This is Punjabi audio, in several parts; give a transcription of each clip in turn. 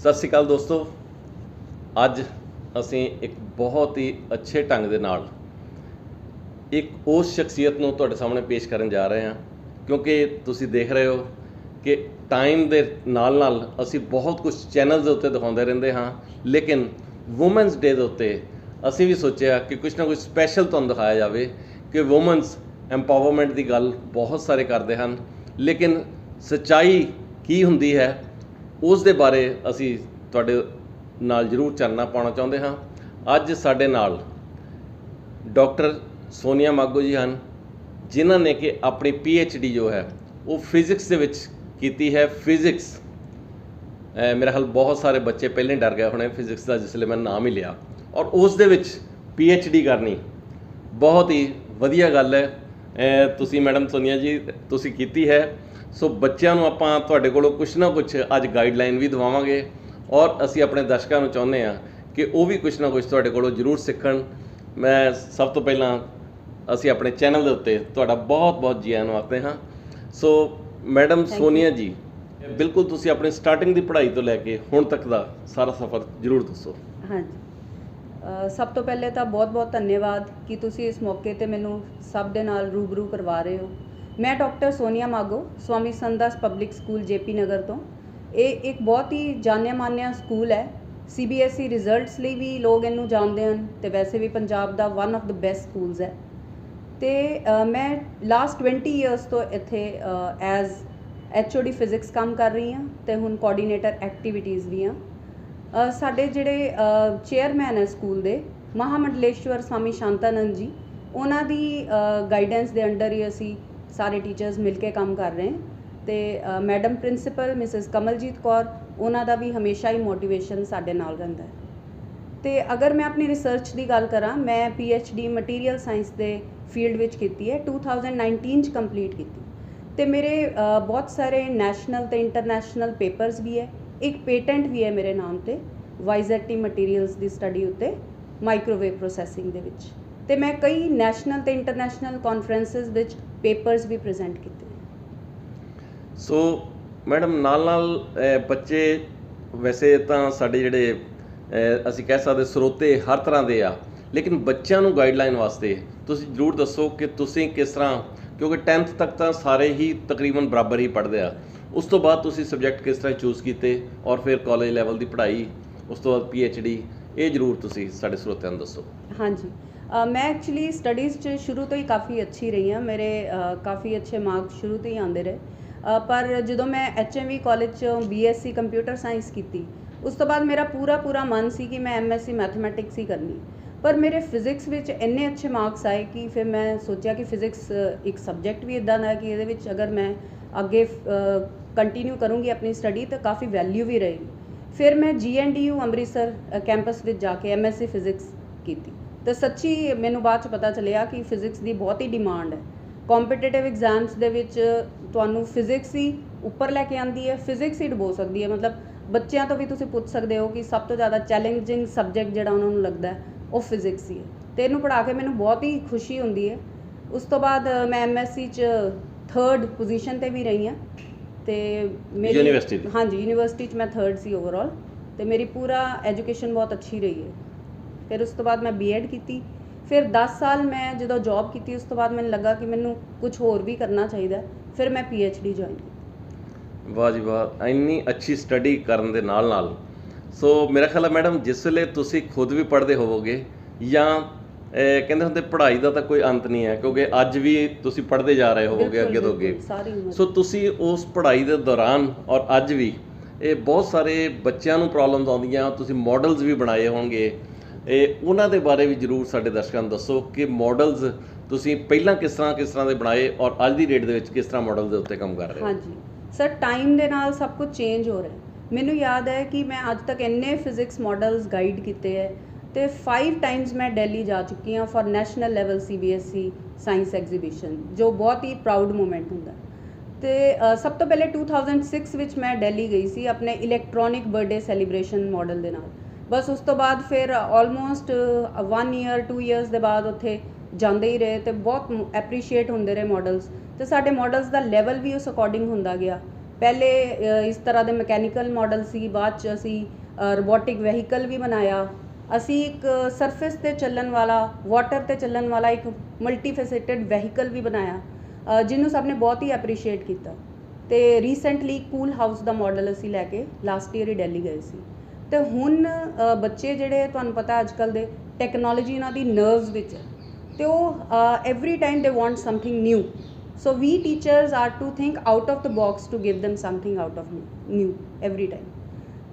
ਸਤਿ ਸ਼੍ਰੀ ਅਕਾਲ ਦੋਸਤੋ। ਅੱਜ ਅਸੀਂ ਇੱਕ ਬਹੁਤ ਹੀ ਅੱਛੇ ਢੰਗ ਦੇ ਨਾਲ ਇੱਕ ਉਸ ਸ਼ਖਸੀਅਤ ਨੂੰ ਤੁਹਾਡੇ ਸਾਹਮਣੇ ਪੇਸ਼ ਕਰਨ ਜਾ ਰਹੇ ਹਾਂ, ਕਿਉਂਕਿ ਤੁਸੀਂ ਦੇਖ ਰਹੇ ਹੋ ਕਿ ਟਾਈਮ ਦੇ ਨਾਲ ਨਾਲ ਅਸੀਂ ਬਹੁਤ ਕੁਝ ਚੈਨਲ ਦੇ ਉੱਤੇ ਦਿਖਾਉਂਦੇ ਰਹਿੰਦੇ ਹਾਂ, ਲੇਕਿਨ ਵੂਮਨਸ ਡੇ ਦੇ ਉੱਤੇ ਅਸੀਂ ਵੀ ਸੋਚਿਆ ਕਿ ਕੁਝ ਨਾ ਕੁਝ ਸਪੈਸ਼ਲ ਤੁਹਾਨੂੰ ਦਿਖਾਇਆ ਜਾਵੇ ਕਿ ਵੂਮਨਸ ਐਮਪਾਵਰਮੈਂਟ ਦੀ ਗੱਲ ਬਹੁਤ ਸਾਰੇ ਕਰਦੇ ਹਨ, ਲੇਕਿਨ ਸੱਚਾਈ ਕੀ ਹੁੰਦੀ ਹੈ ਉਸ ਦੇ ਬਾਰੇ ਅਸੀਂ ਤੁਹਾਡੇ ਨਾਲ ਜ਼ਰੂਰ ਚਾਨਣਾ ਪਾਉਣਾ ਚਾਹੁੰਦੇ ਹਾਂ। ਅੱਜ ਸਾਡੇ ਨਾਲ ਡਾਕਟਰ ਸੋਨੀਆ ਮਾਗੋ ਜੀ ਹਨ, ਜਿਨ੍ਹਾਂ ਨੇ ਕਿ ਆਪਣੀ PhD ਜੋ ਹੈ ਉਹ ਫਿਜ਼ਿਕਸ ਦੇ ਵਿੱਚ ਕੀਤੀ ਹੈ। ਫਿਜ਼ਿਕਸ ਮੇਰੇ ਖਿਆਲ ਬਹੁਤ ਸਾਰੇ ਬੱਚੇ ਪਹਿਲਾਂ ਹੀ ਡਰ ਗਏ ਹੋਣੇ ਫਿਜ਼ਿਕਸ ਦਾ ਜਿਸ ਲਈ ਮੈਂ ਨਾਮ ਹੀ ਲਿਆ, ਔਰ ਉਸ ਦੇ ਵਿੱਚ PhD ਕਰਨੀ ਬਹੁਤ ਹੀ ਵਧੀਆ ਗੱਲ ਹੈ। ਤੁਸੀਂ ਮੈਡਮ ਸੋਨੀਆ ਜੀ ਤੁਸੀਂ ਕੀਤੀ ਹੈ, ਸੋ ਬੱਚਿਆਂ ਨੂੰ ਆਪਾਂ ਤੁਹਾਡੇ ਕੋਲੋਂ ਕੁਛ ਨਾ ਕੁਛ ਅੱਜ ਗਾਈਡਲਾਈਨ ਵੀ ਦਵਾਵਾਂਗੇ, ਔਰ ਅਸੀਂ ਆਪਣੇ ਦਰਸ਼ਕਾਂ ਨੂੰ ਚਾਹੁੰਦੇ ਹਾਂ ਕਿ ਉਹ ਵੀ ਕੁਛ ਨਾ ਕੁਛ ਤੁਹਾਡੇ ਕੋਲੋਂ ਜ਼ਰੂਰ ਸਿੱਖਣ। ਮੈਂ ਸਭ ਤੋਂ ਪਹਿਲਾਂ ਅਸੀਂ ਆਪਣੇ ਚੈਨਲ ਦੇ ਉੱਤੇ ਤੁਹਾਡਾ ਬਹੁਤ ਬਹੁਤ ਜੀ ਆਇਆਂ ਨੂੰ ਆਖਦੇ ਹਾਂ। ਸੋ ਮੈਡਮ ਸੋਨੀਆ ਜੀ, ਬਿਲਕੁਲ ਤੁਸੀਂ ਆਪਣੀ ਸਟਾਰਟਿੰਗ ਦੀ ਪੜ੍ਹਾਈ ਤੋਂ ਲੈ ਕੇ ਹੁਣ ਤੱਕ ਦਾ ਸਾਰਾ ਸਫ਼ਰ ਜ਼ਰੂਰ ਦੱਸੋ। ਹਾਂਜੀ, ਸਭ ਤੋਂ ਪਹਿਲੇ ਤਾਂ ਬਹੁਤ-ਬਹੁਤ ਧੰਨਵਾਦ ਕਿ ਤੁਸੀਂ ਇਸ ਮੌਕੇ 'ਤੇ ਮੈਨੂੰ ਸਭ ਦੇ ਨਾਲ ਰੂਬਰੂ ਕਰਵਾ ਰਹੇ ਹੋ। ਮੈਂ doctor Sonia Mago, Swami Sandas public school JP Nagar ਤੋਂ। ਇਹ ਇੱਕ ਬਹੁਤ ਹੀ ਜਾਣਿਆ ਮਾਨਿਆ ਸਕੂਲ ਹੈ। CBSE ਰਿਜ਼ਲਟਸ ਲਈ ਵੀ ਲੋਕ ਇਹਨੂੰ ਜਾਣਦੇ ਹਨ ਅਤੇ ਵੈਸੇ ਵੀ ਪੰਜਾਬ ਦਾ one of the best schools ਹੈ। ਅਤੇ ਮੈਂ ਲਾਸਟ 20 ਈਅਰਸ ਤੋਂ ਇੱਥੇ ਐਜ਼ HOD ਫਿਜ਼ਿਕਸ ਕੰਮ ਕਰ ਰਹੀ ਹਾਂ ਅਤੇ ਹੁਣ ਕੋਆਰਡੀਨੇਟਰ ਐਕਟੀਵਿਟੀਜ਼ ਵੀ ਹਾਂ। ਸਾਡੇ ਜਿਹੜੇ ਚੇਅਰਮੈਨ ਹੈ ਸਕੂਲ ਦੇ, ਮਹਾਮੰਡਲੇਸ਼ਵਰ ਸਵਾਮੀ ਸ਼ਾਂਤਾਨੰਦ ਜੀ, ਉਹਨਾਂ ਦੀ ਗਾਈਡੈਂਸ ਦੇ ਅੰਡਰ ਹੀ ਅਸੀਂ ਸਾਰੇ ਟੀਚਰਸ ਮਿਲ ਕੇ ਕੰਮ ਕਰ ਰਹੇ ਹਾਂ। ਅਤੇ madam principal Mrs Kamaljit Kaur, ਉਹਨਾਂ ਦਾ ਵੀ ਹਮੇਸ਼ਾ ਹੀ ਮੋਟੀਵੇਸ਼ਨ ਸਾਡੇ ਨਾਲ ਰਹਿੰਦਾ ਹੈ। ਅਤੇ ਅਗਰ ਮੈਂ ਆਪਣੀ ਰਿਸਰਚ ਦੀ ਗੱਲ ਕਰਾਂ, ਮੈਂ PhD ਮਟੀਰੀਅਲ ਸਾਇੰਸ ਦੇ ਫੀਲਡ ਵਿੱਚ ਕੀਤੀ ਹੈ, 2019 'ਚ ਕੰਪਲੀਟ ਕੀਤੀ। ਅਤੇ ਮੇਰੇ ਬਹੁਤ ਸਾਰੇ ਨੈਸ਼ਨਲ ਅਤੇ ਇੰਟਰਨੈਸ਼ਨਲ ਪੇਪਰਸ ਵੀ ਹੈ। ਇੱਕ ਪੇਟੈਂਟ ਵੀ ਹੈ ਮੇਰੇ ਨਾਮ 'ਤੇ YZT ਮਟੀਰੀਅਲਸ ਦੀ ਸਟੱਡੀ ਉੱਤੇ ਮਾਈਕ੍ਰੋਵੇਵ ਪ੍ਰੋਸੈਸਿੰਗ ਦੇ ਵਿੱਚ। ਅਤੇ ਮੈਂ ਕਈ ਨੈਸ਼ਨਲ ਅਤੇ ਇੰਟਰਨੈਸ਼ਨਲ ਕਾਨਫਰੰਸਿਸ ਵਿੱਚ ਪੇਪਰਸ ਵੀ ਪ੍ਰੈਜ਼ੈਂਟ ਕੀਤੇ। ਸੋ ਮੈਡਮ ਨਾਲ ਬੱਚੇ ਵੈਸੇ ਤਾਂ ਸਾਡੇ ਜਿਹੜੇ ਅਸੀਂ ਕਹਿ ਸਕਦੇ ਸਰੋਤੇ ਹਰ ਤਰ੍ਹਾਂ ਦੇ ਆ, ਲੇਕਿਨ ਬੱਚਿਆਂ ਨੂੰ ਗਾਈਡਲਾਈਨ ਵਾਸਤੇ ਤੁਸੀਂ ਜ਼ਰੂਰ ਦੱਸੋ ਕਿ ਤੁਸੀਂ ਕਿਸ ਤਰ੍ਹਾਂ, ਕਿਉਂਕਿ 10th ਤੱਕ ਤਾਂ ਸਾਰੇ ਹੀ ਤਕਰੀਬਨ ਬਰਾਬਰ ਹੀ ਪੜ੍ਹਦੇ ਆ, ਉਸ ਤੋਂ ਬਾਅਦ ਤੁਸੀਂ ਸਬਜੈਕਟ ਕਿਸ ਤਰ੍ਹਾਂ ਚੂਜ਼ ਕੀਤੇ, ਔਰ ਫਿਰ ਕਾਲਜ ਲੈਵਲ ਦੀ ਪੜ੍ਹਾਈ, ਉਸ ਤੋਂ ਬਾਅਦ PhD, ਇਹ ਜ਼ਰੂਰ ਤੁਸੀਂ ਸਾਡੇ ਸਰੋਤਿਆਂ ਨੂੰ ਦੱਸੋ। ਹਾਂਜੀ, ਮੈਂ ਐਕਚੁਅਲੀ ਸਟੱਡੀਜ਼ 'ਚ ਸ਼ੁਰੂ ਤੋਂ ਹੀ ਕਾਫੀ ਅੱਛੀ ਰਹੀ ਹਾਂ। ਮੇਰੇ ਕਾਫੀ ਅੱਛੇ ਮਾਰਕਸ ਸ਼ੁਰੂ ਤੋਂ ਹੀ ਆਉਂਦੇ ਰਹੇ। ਪਰ ਜਦੋਂ ਮੈਂ HMV ਕਾਲਜ 'ਚੋਂ BSc ਕੰਪਿਊਟਰ ਸਾਇੰਸ ਕੀਤੀ, ਉਸ ਤੋਂ ਬਾਅਦ ਮੇਰਾ ਪੂਰਾ ਮਨ ਸੀ ਕਿ ਮੈਂ MSc ਮੈਥਮੈਟਿਕਸ ਹੀ ਕਰਨੀ। ਪਰ ਮੇਰੇ ਫਿਜ਼ਿਕਸ ਵਿੱਚ ਇੰਨੇ ਅੱਛੇ ਮਾਰਕਸ ਆਏ ਕਿ ਫਿਰ ਮੈਂ ਸੋਚਿਆ ਕਿ ਫਿਜ਼ਿਕਸ ਇੱਕ ਸਬਜੈਕਟ ਵੀ ਇੱਦਾਂ ਦਾ ਕਿ ਇਹਦੇ ਵਿੱਚ ਅਗਰ ਮੈਂ ਅੱਗੇ ਕੰਟੀਨਿਊ ਕਰੂੰਗੀ ਆਪਣੀ ਸਟੱਡੀ ਤਾਂ ਕਾਫੀ ਵੈਲਿਊ ਵੀ ਰਹੇਗੀ। ਫਿਰ ਮੈਂ GNDU ਅੰਮ੍ਰਿਤਸਰ ਕੈਂਪਸ ਵਿੱਚ ਜਾ ਕੇ MSc ਫਿਜ਼ਿਕਸ ਕੀਤੀ। ਤਾਂ ਸੱਚੀ ਮੈਨੂੰ ਬਾਅਦ 'ਚ ਪਤਾ ਚੱਲਿਆ ਕਿ ਫਿਜ਼ਿਕਸ ਦੀ ਬਹੁਤ ਹੀ ਡਿਮਾਂਡ ਹੈ। ਕੰਪੀਟੀਟਿਵ ਐਗਜ਼ਾਮਸ ਦੇ ਵਿੱਚ ਤੁਹਾਨੂੰ ਫਿਜ਼ਿਕਸ ਹੀ ਉੱਪਰ ਲੈ ਕੇ ਆਉਂਦੀ ਹੈ, ਫਿਜ਼ਿਕਸ ਹੀ ਡੁਬੋ ਸਕਦੀ ਹੈ। ਮਤਲਬ ਬੱਚਿਆਂ ਤੋਂ ਵੀ ਤੁਸੀਂ ਪੁੱਛ ਸਕਦੇ ਹੋ ਕਿ ਸਭ ਤੋਂ ਜ਼ਿਆਦਾ ਚੈਲੰਜਿੰਗ ਸਬਜੈਕਟ ਜਿਹੜਾ ਉਹਨਾਂ ਨੂੰ ਲੱਗਦਾ ਹੈ ਉਹ ਫਿਜ਼ਿਕਸ ਹੀ ਹੈ। ਅਤੇ ਇਹਨੂੰ ਪੜ੍ਹਾ ਕੇ ਮੈਨੂੰ ਬਹੁਤ ਹੀ ਖੁਸ਼ੀ ਹੁੰਦੀ ਹੈ। ਉਸ ਤੋਂ ਬਾਅਦ ਮੈਂ MSc 'ਚ 3rd ਪੋਜੀਸ਼ਨ 'ਤੇ ਵੀ ਰਹੀ ਹਾਂ। ਅਤੇ ਮੇਰੀ ਯੂਨੀਵਰਸਿਟੀ 'ਚ ਮੈਂ 3rd ਸੀ ਓਵਰਆਲ। ਅਤੇ ਮੇਰੀ ਪੂਰਾ ਐਜੂਕੇਸ਼ਨ ਬਹੁਤ ਅੱਛੀ ਰਹੀ ਹੈ। ਫਿਰ ਉਸ ਤੋਂ ਬਾਅਦ ਮੈਂ B.Ed ਕੀਤੀ। ਫਿਰ 10 ਸਾਲ ਮੈਂ ਜਦੋਂ ਜੋਬ ਕੀਤੀ, ਉਸ ਤੋਂ ਬਾਅਦ ਮੈਨੂੰ ਲੱਗਾ ਕਿ ਮੈਨੂੰ ਕੁਝ ਹੋਰ ਵੀ ਕਰਨਾ ਚਾਹੀਦਾ। ਫਿਰ ਮੈਂ PhD ਜੁਆਇਨ ਕੀਤੀ। ਵਾਹ ਜੀ ਵਾਹ, ਇੰਨੀ ਅੱਛੀ ਸਟੱਡੀ ਕਰਨ ਦੇ ਨਾਲ ਨਾਲ, ਸੋ ਮੇਰਾ ਖਿਆਲ ਹੈ ਮੈਡਮ ਜਿਸ ਵੇਲੇ ਤੁਸੀਂ ਖੁਦ ਵੀ ਪੜ੍ਹਦੇ ਹੋਵੋਗੇ, ਜਾਂ ਕਹਿੰਦੇ ਹੁੰਦੇ ਪੜ੍ਹਾਈ ਦਾ ਤਾਂ ਕੋਈ ਅੰਤ ਨਹੀਂ ਹੈ, ਕਿਉਂਕਿ ਅੱਜ ਵੀ ਤੁਸੀਂ ਪੜ੍ਹਦੇ ਜਾ ਰਹੇ ਹੋਵੋਗੇ ਅੱਗੇ ਤੋਂ ਅੱਗੇ। ਸੋ ਤੁਸੀਂ ਉਸ ਪੜ੍ਹਾਈ ਦੇ ਦੌਰਾਨ ਔਰ ਅੱਜ ਵੀ ਇਹ ਬਹੁਤ ਸਾਰੇ ਬੱਚਿਆਂ ਨੂੰ ਪ੍ਰੋਬਲਮਸ ਆਉਂਦੀਆਂ, ਤੁਸੀਂ ਮਾਡਲਸ ਵੀ ਬਣਾਏ ਹੋਣਗੇ, ਉਹਨਾਂ ਦੇ ਬਾਰੇ ਵੀ ਜ਼ਰੂਰ ਸਾਡੇ ਦਰਸ਼ਕਾਂ ਨੂੰ ਦੱਸੋ ਕਿ ਮਾਡਲਸ ਤੁਸੀਂ ਪਹਿਲਾਂ ਕਿਸ ਤਰ੍ਹਾਂ ਦੇ ਬਣਾਏ ਔਰ ਅੱਜ ਦੀ ਡੇਟ ਦੇ ਵਿੱਚ ਕਿਸ ਤਰ੍ਹਾਂ ਮਾਡਲ ਦੇ ਉੱਤੇ ਕੰਮ ਕਰ ਰਹੇ ਹੋ। ਹਾਂਜੀ ਸਰ, ਟਾਈਮ ਦੇ ਨਾਲ ਸਭ ਕੁਝ ਚੇਂਜ ਹੋ ਰਿਹਾ। ਮੈਨੂੰ ਯਾਦ ਹੈ ਕਿ ਮੈਂ ਅੱਜ ਤੱਕ ਇੰਨੇ ਫਿਜ਼ਿਕਸ ਮਾਡਲਸ ਗਾਈਡ ਕੀਤੇ ਹੈ, ਅਤੇ 5 ਟਾਈਮਸ ਮੈਂ ਦਿੱਲੀ ਜਾ ਚੁੱਕੀ ਹਾਂ for national level CBSE science exhibition, ਜੋ ਬਹੁਤ ਹੀ ਪ੍ਰਾਊਡ ਮੂਮੈਂਟ ਹੁੰਦਾ। ਅਤੇ ਸਭ ਤੋਂ ਪਹਿਲੇ 2006 ਵਿੱਚ ਮੈਂ ਦਿੱਲੀ ਗਈ ਸੀ ਆਪਣੇ ਇਲੈਕਟ੍ਰੋਨਿਕ ਬਰਥਡੇ ਸੈਲੀਬ੍ਰੇਸ਼ਨ ਮਾਡਲ ਦੇ ਨਾਲ। ਬਸ ਉਸ ਤੋਂ ਬਾਅਦ ਫਿਰ ਆਲਮੋਸਟ 1 ਈਅਰ 2 ਈਅਰਸ ਦੇ ਬਾਅਦ ਉੱਥੇ ਜਾਂਦੇ ਹੀ ਰਹੇ, ਅਤੇ ਬਹੁਤ ਐਪਰੀਸ਼ੀਏਟ ਹੁੰਦੇ ਰਹੇ ਮਾਡਲਸ। ਅਤੇ ਸਾਡੇ ਮਾਡਲਸ ਦਾ ਲੈਵਲ ਵੀ ਉਸ ਅਕੋਰਡਿੰਗ ਹੁੰਦਾ ਗਿਆ। ਪਹਿਲੇ ਇਸ ਤਰ੍ਹਾਂ ਦੇ ਮਕੈਨੀਕਲ ਮਾਡਲ ਸੀ, ਬਾਅਦ 'ਚ ਅਸੀਂ ਰੋਬੋਟਿਕ ਵਹੀਕਲ ਵੀ ਬਣਾਇਆ। ਅਸੀਂ ਇੱਕ ਸਰਫੇਸ 'ਤੇ ਚੱਲਣ ਵਾਲਾ, ਵਾਟਰ 'ਤੇ ਚੱਲਣ ਵਾਲਾ ਇੱਕ ਮਲਟੀ ਫੈਸੇਟਡ ਵਹੀਕਲ ਵੀ ਬਣਾਇਆ, ਜਿਹਨੂੰ ਸਭ ਨੇ ਬਹੁਤ ਹੀ ਐਪਰੀਸ਼ੀਏਟ ਕੀਤਾ। ਅਤੇ ਰੀਸੈਂਟਲੀ ਕੂਲ ਹਾਊਸ ਦਾ ਮਾਡਲ ਅਸੀਂ ਲੈ ਕੇ ਲਾਸਟ ਈਅਰ ਹੀ ਦਿੱਲੀ ਗਏ ਸੀ। ਅਤੇ ਹੁਣ ਬੱਚੇ ਜਿਹੜੇ ਤੁਹਾਨੂੰ ਪਤਾ ਅੱਜ ਕੱਲ੍ਹ ਦੇ ਟੈਕਨੋਲੋਜੀ ਉਹਨਾਂ ਦੀ ਨਰਵਸ ਵਿੱਚ ਹੈ, ਅਤੇ ਉਹ every time they want something new. So we teachers are to think out of the box to give them something out of new every time.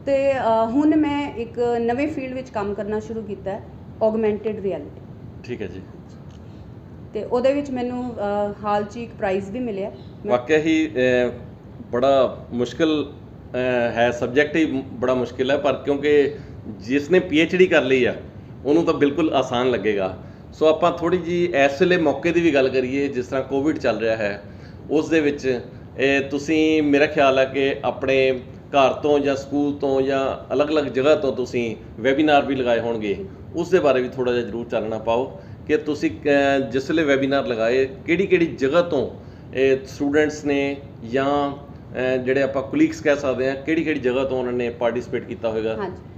ਅਤੇ ਹੁਣ ਮੈਂ ਇੱਕ ਨਵੇਂ ਫੀਲਡ ਵਿੱਚ ਕੰਮ ਕਰਨਾ ਸ਼ੁਰੂ ਕੀਤਾ ਹੈ, ਔਗਮੈਂਟਿਡ ਰਿਐਲਿਟੀ। ਠੀਕ ਹੈ ਜੀ। ਅਤੇ ਉਹਦੇ ਵਿੱਚ ਮੈਨੂੰ ਹਾਲ 'ਚ ਇੱਕ ਪ੍ਰਾਈਜ਼ ਵੀ ਮਿਲਿਆ। ਵਾਕਿਆ ਹੀ ਬੜਾ ਮੁਸ਼ਕਿਲ ਹੈ, ਸਬਜੈਕਟ ਹੀ ਬੜਾ ਮੁਸ਼ਕਿਲ ਹੈ, ਪਰ ਕਿਉਂਕਿ ਜਿਸ ਨੇ PhD ਕਰ ਲਈ ਆ ਉਹਨੂੰ ਤਾਂ ਬਿਲਕੁਲ ਆਸਾਨ ਲੱਗੇਗਾ। ਸੋ ਆਪਾਂ ਥੋੜ੍ਹੀ ਜਿਹੀ ਇਸ ਵੇਲੇ ਮੌਕੇ ਦੀ ਵੀ ਗੱਲ ਕਰੀਏ, ਜਿਸ ਤਰ੍ਹਾਂ ਕੋਵਿਡ ਚੱਲ ਰਿਹਾ ਹੈ, ਉਸ ਦੇ ਵਿੱਚ ਤੁਸੀਂ, ਮੇਰਾ ਖਿਆਲ ਹੈ ਕਿ ਆਪਣੇ ਘਰ ਤੋਂ ਜਾਂ ਸਕੂਲ ਤੋਂ ਜਾਂ ਅਲੱਗ-ਅਲੱਗ ਜਗ੍ਹਾ ਤੋਂ ਤੁਸੀਂ ਵੈਬੀਨਾਰ ਵੀ ਲਗਾਏ ਹੋਣਗੇ, ਉਸ ਦੇ ਬਾਰੇ ਵੀ ਥੋੜ੍ਹਾ ਜਿਹਾ ਜ਼ਰੂਰ ਚਾਨਣਾ ਪਾਓ ਕਿ ਤੁਸੀਂ ਜਿਸ ਵੇਲੇ ਵੈਬੀਨਾਰ ਲਗਾਏ, ਕਿਹੜੀ ਜਗ੍ਹਾ ਤੋਂ ਸਟੂਡੈਂਟਸ ਨੇ ਜਾਂ ਜਿਹੜੇ ਆਪਾਂ ਕੁਲੀਗਸ ਕਹਿ ਸਕਦੇ ਹਾਂ, ਕਿਹੜੀ ਜਗ੍ਹਾ ਤੋਂ ਉਹਨਾਂ ਨੇ ਪਾਰਟੀਸਪੇਟ ਕੀਤਾ ਹੋਵੇਗਾ? ਹਾਂਜੀ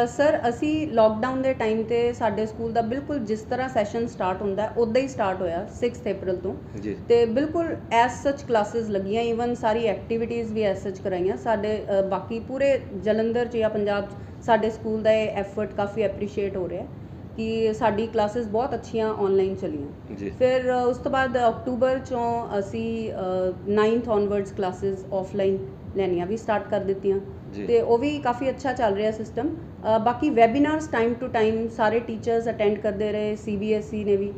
ਸਰ, ਅਸੀਂ ਲੋਕਡਾਊਨ ਦੇ ਟਾਈਮ 'ਤੇ ਸਾਡੇ ਸਕੂਲ ਦਾ ਬਿਲਕੁਲ ਜਿਸ ਤਰ੍ਹਾਂ ਸੈਸ਼ਨ ਸਟਾਰਟ ਹੁੰਦਾ ਉੱਦਾਂ ਹੀ ਸਟਾਰਟ ਹੋਇਆ 6 ਅਪ੍ਰੈਲ ਤੋਂ ਜੀ। ਅਤੇ ਬਿਲਕੁਲ ਐਜ਼ ਸੱਚ ਕਲਾਸਿਸ ਲੱਗੀਆਂ, ਈਵਨ ਸਾਰੀ ਐਕਟੀਵਿਟੀਜ਼ ਵੀ ਐਜ਼ ਸੱਚ ਕਰਾਈਆਂ। ਸਾਡੇ ਬਾਕੀ ਪੂਰੇ ਜਲੰਧਰ 'ਚ ਜਾਂ ਪੰਜਾਬ 'ਚ ਸਾਡੇ ਸਕੂਲ ਦਾ ਇਹ ਐਫਰਟ ਕਾਫੀ ਐਪਰੀਸ਼ੀਏਟ ਹੋ ਰਿਹਾ ਕਿ ਸਾਡੀ ਕਲਾਸਿਸ ਬਹੁਤ ਅੱਛੀਆਂ ਔਨਲਾਈਨ ਚਲੀਆਂ ਜੀ। ਫਿਰ ਉਸ ਤੋਂ ਬਾਅਦ ਅਕਤੂਬਰ 'ਚੋਂ ਅਸੀਂ 9th ਔਨਵਰਡਸ ਕਲਾਸਿਸ ਆਫਲਾਈਨ ਲੈਣੀਆਂ ਵੀ ਸਟਾਰਟ ਕਰ ਦਿੱਤੀਆਂ, ਅਤੇ ਉਹ ਵੀ ਕਾਫੀ ਅੱਛਾ ਚੱਲ ਰਿਹਾ ਸਿਸਟਮ। ਬਾਕੀ ਵੈਬੀਨਾਰਸ ਟਾਈਮ ਟੂ ਟਾਈਮ ਸਾਰੇ ਟੀਚਰਸ ਅਟੈਂਡ ਕਰਦੇ ਰਹੇ, CBSE ਨੇ ਵੀ।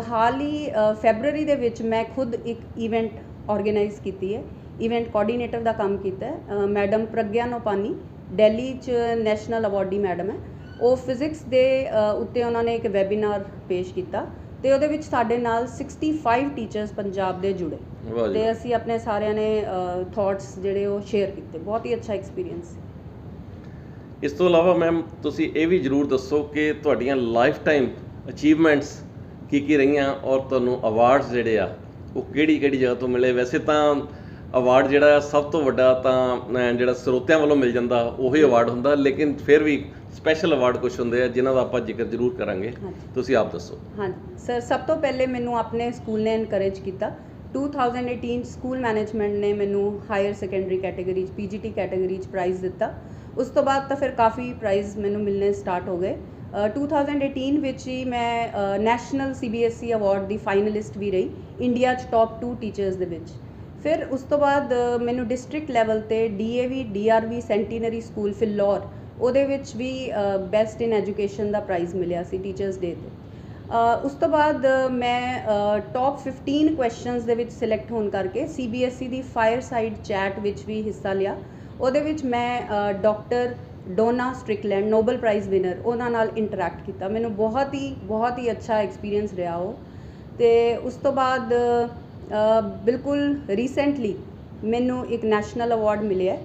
ਹਾਲ ਹੀ ਫੈਬਰਰੀ ਦੇ ਵਿੱਚ ਮੈਂ ਖੁਦ ਇੱਕ ਈਵੈਂਟ ਔਰਗੇਨਾਈਜ਼ ਕੀਤੀ ਹੈ, ਈਵੈਂਟ ਕੋਆਰਡੀਨੇਟਰ ਦਾ ਕੰਮ ਕੀਤਾ ਹੈ। ਮੈਡਮ ਪ੍ਰਗਿਆ ਨੋਪਾਨੀ ਦਿੱਲੀ 'ਚ ਨੈਸ਼ਨਲ ਅਵਾਰਡੀ ਮੈਡਮ ਹੈ, ਉਹ ਫਿਜ਼ਿਕਸ ਦੇ ਉੱਤੇ ਉਹਨਾਂ ਨੇ ਇੱਕ ਵੈਬੀਨਾਰ ਪੇਸ਼ ਕੀਤਾ, ਅਤੇ ਉਹਦੇ ਵਿੱਚ ਸਾਡੇ ਨਾਲ 65 ਟੀਚਰਸ ਪੰਜਾਬ ਦੇ ਜੁੜੇ, ਅਤੇ ਅਸੀਂ ਆਪਣੇ ਸਾਰਿਆਂ ਨੇ ਥੋਟਸ ਜਿਹੜੇ ਉਹ ਸ਼ੇਅਰ ਕੀਤੇ। ਬਹੁਤ ਹੀ ਅੱਛਾ ਐਕਸਪੀਰੀਅੰਸ ਸੀ। ਇਸ ਤੋਂ ਇਲਾਵਾ ਮੈਮ ਤੁਸੀਂ ਇਹ ਵੀ ਜ਼ਰੂਰ ਦੱਸੋ ਕਿ ਤੁਹਾਡੀਆਂ ਲਾਈਫ ਟਾਈਮ ਅਚੀਵਮੈਂਟਸ ਕੀ ਰਹੀਆਂ, ਔਰ ਤੁਹਾਨੂੰ ਅਵਾਰਡਸ ਜਿਹੜੇ ਆ ਉਹ ਕਿਹੜੀ ਜਗ੍ਹਾ ਤੋਂ ਮਿਲੇ? ਵੈਸੇ ਤਾਂ ਅਵਾਰਡ ਜਿਹੜਾ ਸਭ ਤੋਂ ਵੱਡਾ ਤਾਂ ਜਿਹੜਾ ਸਰੋਤਿਆਂ ਵੱਲੋਂ ਮਿਲ ਜਾਂਦਾ ਉਹੀ ਅਵਾਰਡ ਹੁੰਦਾ, ਲੇਕਿਨ ਫਿਰ ਵੀ ਸਪੈਸ਼ਲ ਅਵਾਰਡ ਕੁਛ ਹੁੰਦੇ ਆ ਜਿਨ੍ਹਾਂ ਦਾ ਆਪਾਂ ਜ਼ਿਕਰ ਜ਼ਰੂਰ ਕਰਾਂਗੇ। ਤੁਸੀਂ ਆਪ ਦੱਸੋ। ਹਾਂਜੀ ਸਰ, ਸਭ ਤੋਂ ਪਹਿਲੇ ਮੈਨੂੰ ਆਪਣੇ ਸਕੂਲ ਨੇ ਇਨਕਰੇਜ ਕੀਤਾ। 2018 ਸਕੂਲ ਮੈਨੇਜਮੈਂਟ ਨੇ ਮੈਨੂੰ ਹਾਇਰ ਸੈਕੰਡਰੀ ਕੈਟੇਗਰੀ 'ਚ PGT ਕੈਟੇਗਰੀ 'ਚ ਪ੍ਰਾਈਜ਼ ਦਿੱਤਾ। ਉਸ ਤੋਂ ਬਾਅਦ ਤਾਂ ਫਿਰ ਕਾਫੀ ਪ੍ਰਾਈਜ਼ ਮੈਨੂੰ ਮਿਲਣੇ ਸਟਾਰਟ ਹੋ ਗਏ। 2018 ਵਿੱਚ ਹੀ ਮੈਂ ਨੈਸ਼ਨਲ CBSE ਅਵਾਰਡ ਦੀ ਫਾਈਨਲਿਸਟ ਵੀ ਰਹੀ, ਇੰਡੀਆ 'ਚ ਟੌਪ 2 ਟੀਚਰਸ ਦੇ ਵਿੱਚ। ਫਿਰ ਉਸ ਤੋਂ ਬਾਅਦ ਮੈਨੂੰ ਡਿਸਟ੍ਰਿਕਟ ਲੈਵਲ 'ਤੇ DAV DRV centenary school Phillaur, ਉਹਦੇ ਵਿੱਚ ਵੀ ਬੈਸਟ ਇਨ ਐਜੂਕੇਸ਼ਨ ਦਾ ਪ੍ਰਾਈਜ਼ ਮਿਲਿਆ ਸੀ ਟੀਚਰਸ ਡੇ 'ਤੇ। ਉਸ ਤੋਂ ਬਾਅਦ ਮੈਂ ਟੌਪ 15 ਕੁਐਸਚਨਸ ਦੇ ਵਿੱਚ ਸਿਲੈਕਟ ਹੋਣ ਕਰਕੇ CBSE ਦੀ ਫਾਇਰਸਾਈਡ ਚੈਟ ਵਿੱਚ ਵੀ ਹਿੱਸਾ ਲਿਆ। ਉਹਦੇ ਵਿੱਚ ਮੈਂ ਡਾਕਟਰ ਡੋਨਾ ਸਟ੍ਰਿਕਲੈਂਡ, ਨੋਬਲ ਪ੍ਰਾਈਜ਼ ਵਿਨਰ, ਉਹਨਾਂ ਨਾਲ ਇੰਟਰੈਕਟ ਕੀਤਾ। ਮੈਨੂੰ ਬਹੁਤ ਹੀ ਅੱਛਾ ਐਕਸਪੀਰੀਅੰਸ ਰਿਹਾ ਉਹ। ਅਤੇ ਉਸ ਤੋਂ ਬਾਅਦ ਬਿਲਕੁਲ ਰੀਸੈਂਟਲੀ ਮੈਨੂੰ ਇੱਕ ਨੈਸ਼ਨਲ ਅਵਾਰਡ ਮਿਲਿਆ,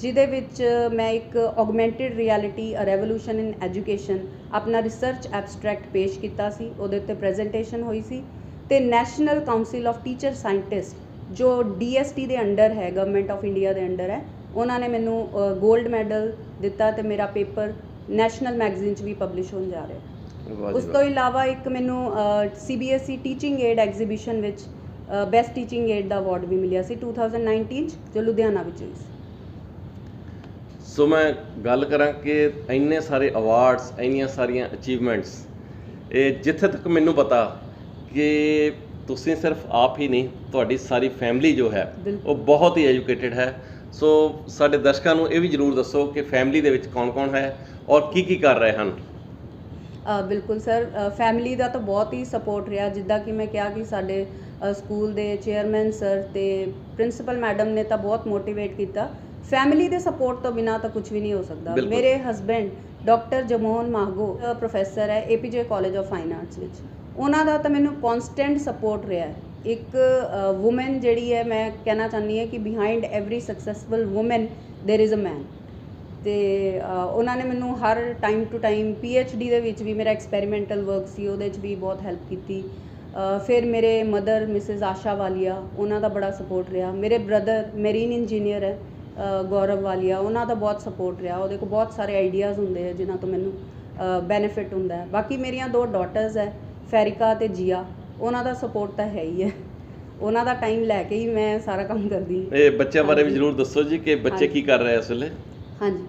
ਜਿਹਦੇ ਵਿੱਚ ਮੈਂ ਇੱਕ ਔਗਮੈਂਟਿਡ ਰਿਐਲਿਟੀ ਅ ਰੈਵੋਲੂਸ਼ਨ ਇਨ ਐਜੂਕੇਸ਼ਨ ਆਪਣਾ ਰਿਸਰਚ ਐਬਸਟਰੈਕਟ ਪੇਸ਼ ਕੀਤਾ ਸੀ, ਉਹਦੇ ਉੱਤੇ ਪ੍ਰੈਜੈਂਟੇਸ਼ਨ ਹੋਈ ਸੀ। ਅਤੇ national council of teacher scientist ਜੋ DST ਦੇ ਅੰਡਰ ਹੈ, ਗਵਰਨਮੈਂਟ ਆਫ ਇੰਡੀਆ ਦੇ ਅੰਡਰ ਹੈ, ਉਹਨਾਂ ਨੇ ਮੈਨੂੰ 골ਡ ਮੈਡਲ ਦਿੱਤਾ, ਅਤੇ ਮੇਰਾ ਪੇਪਰ ਨੈਸ਼ਨਲ ਮੈਗਜ਼ੀਨ 'ਚ ਵੀ ਪਬਲਿਸ਼ ਹੋਣ ਜਾ ਰਿਹਾ। ਉਸ ਤੋਂ ਇਲਾਵਾ ਇੱਕ ਮੈਨੂੰ CBSE ਟੀਚਿੰਗ ਏਡ ਐਗਜ਼ੀਬਿਸ਼ਨ ਵਿੱਚ ਬੈਸਟ ਟੀਚਿੰਗ ਏਡ ਦਾ ਅਵਾਰਡ ਵੀ ਮਿਲਿਆ ਸੀ 2019 'ਚ, ਜੋ ਲੁਧਿਆਣਾ ਵਿੱਚ ਹੋਈ ਸੀ। ਸੋ ਮੈਂ ਗੱਲ ਕਰਾਂ ਕਿ ਇੰਨੇ ਸਾਰੇ ਅਵਾਰਡਸ, ਇੰਨੀਆਂ ਸਾਰੀਆਂ ਅਚੀਵਮੈਂਟਸ, ਇਹ ਜਿੱਥੇ ਤੱਕ ਮੈਨੂੰ ਪਤਾ ਕਿ ਤੁਸੀਂ ਸਿਰਫ ਆਪ ਹੀ ਨਹੀਂ, ਤੁਹਾਡੀ ਸਾਰੀ ਫੈਮਿਲੀ ਜੋ ਹੈ ਉਹ ਬਹੁਤ ਹੀ ਐਜੂਕੇਟਿਡ ਹੈ। ਸੋ ਸਾਡੇ ਦਰਸ਼ਕਾਂ ਨੂੰ ਇਹ ਵੀ ਜ਼ਰੂਰ ਦੱਸੋ ਕਿ ਫੈਮਿਲੀ ਦੇ ਵਿੱਚ ਕੌਣ ਹੈ ਔਰ ਕੀ ਕਰ ਰਹੇ ਹਨ? ਬਿਲਕੁਲ ਸਰ, ਫੈਮਿਲੀ ਦਾ ਤਾਂ ਬਹੁਤ ਹੀ ਸਪੋਰਟ ਰਿਹਾ। ਜਿੱਦਾਂ ਕਿ ਮੈਂ ਕਿਹਾ ਕਿ ਸਾਡੇ ਸਕੂਲ ਦੇ ਚੇਅਰਮੈਨ ਸਰ ਅਤੇ ਪ੍ਰਿੰਸੀਪਲ ਮੈਡਮ ਨੇ ਤਾਂ ਬਹੁਤ ਮੋਟੀਵੇਟ ਕੀਤਾ। ਫੈਮਿਲੀ ਦੇ ਸਪੋਰਟ ਤੋਂ ਬਿਨਾਂ ਤਾਂ ਕੁਝ ਵੀ ਨਹੀਂ ਹੋ ਸਕਦਾ। ਮੇਰੇ ਹਸਬੈਂਡ ਡਾਕਟਰ ਜਮੋਹਨ ਮਾਹਗੋ ਪ੍ਰੋਫੈਸਰ ਹੈ APJ college of fine arts ਵਿੱਚ, ਉਹਨਾਂ ਦਾ ਤਾਂ ਮੈਨੂੰ ਕੌਨਸਟੈਂਟ ਸਪੋਰਟ ਰਿਹਾ ਹੈ। ਇੱਕ ਵੂਮਨ ਜਿਹੜੀ ਹੈ, ਮੈਂ ਕਹਿਣਾ ਚਾਹੁੰਦੀ ਹਾਂ ਕਿ behind every successful woman there is a man. ਅਤੇ ਉਹਨਾਂ ਨੇ ਮੈਨੂੰ ਹਰ ਟਾਈਮ ਟੂ ਟਾਈਮ PhD ਦੇ ਵਿੱਚ ਵੀ, ਮੇਰਾ ਐਕਸਪੈਰੀਮੈਂਟਲ ਵਰਕ ਸੀ, ਉਹਦੇ 'ਚ ਵੀ ਬਹੁਤ ਹੈਲਪ ਕੀਤੀ। ਫਿਰ ਮੇਰੇ ਮਦਰ ਮਿਸਿਸ ਆਸ਼ਾ ਵਾਲੀਆ, ਉਹਨਾਂ ਦਾ ਬੜਾ ਸਪੋਰਟ ਰਿਹਾ। ਮੇਰੇ ਬ੍ਰਦਰ ਮੈਰੀਨ ਇੰਜੀਨੀਅਰ ਹੈ ਗੌਰਵ ਵਾਲੀਆ, ਉਹਨਾਂ ਦਾ ਬਹੁਤ ਸਪੋਰਟ ਰਿਹਾ। ਉਹਦੇ ਕੋਲ ਬਹੁਤ ਸਾਰੇ ਆਈਡੀਆਜ਼ ਹੁੰਦੇ ਆ ਜਿਨ੍ਹਾਂ ਤੋਂ ਮੈਨੂੰ ਬੈਨੀਫਿਟ ਹੁੰਦਾ ਹੈ। ਬਾਕੀ ਮੇਰੀਆਂ 2 ਡਾਟਰਸ ਹੈ ਫੈਰਿਕਾ ਅਤੇ ਜੀਆ, ਉਹਨਾਂ ਦਾ ਸਪੋਰਟ ਤਾਂ ਹੈ ਹੀ ਹੈ। ਉਹਨਾਂ ਦਾ ਟਾਈਮ ਲੈ ਕੇ ਹੀ ਮੈਂ ਸਾਰਾ ਕੰਮ ਕਰਦੀ ਹਾਂ। ਇਹ ਬੱਚਿਆਂ ਬਾਰੇ ਵੀ ਜ਼ਰੂਰ ਦੱਸੋ ਜੀ ਕਿ ਬੱਚੇ ਕੀ ਕਰ ਰਹੇ ਇਸ ਵੇਲੇ। ਹਾਂਜੀ,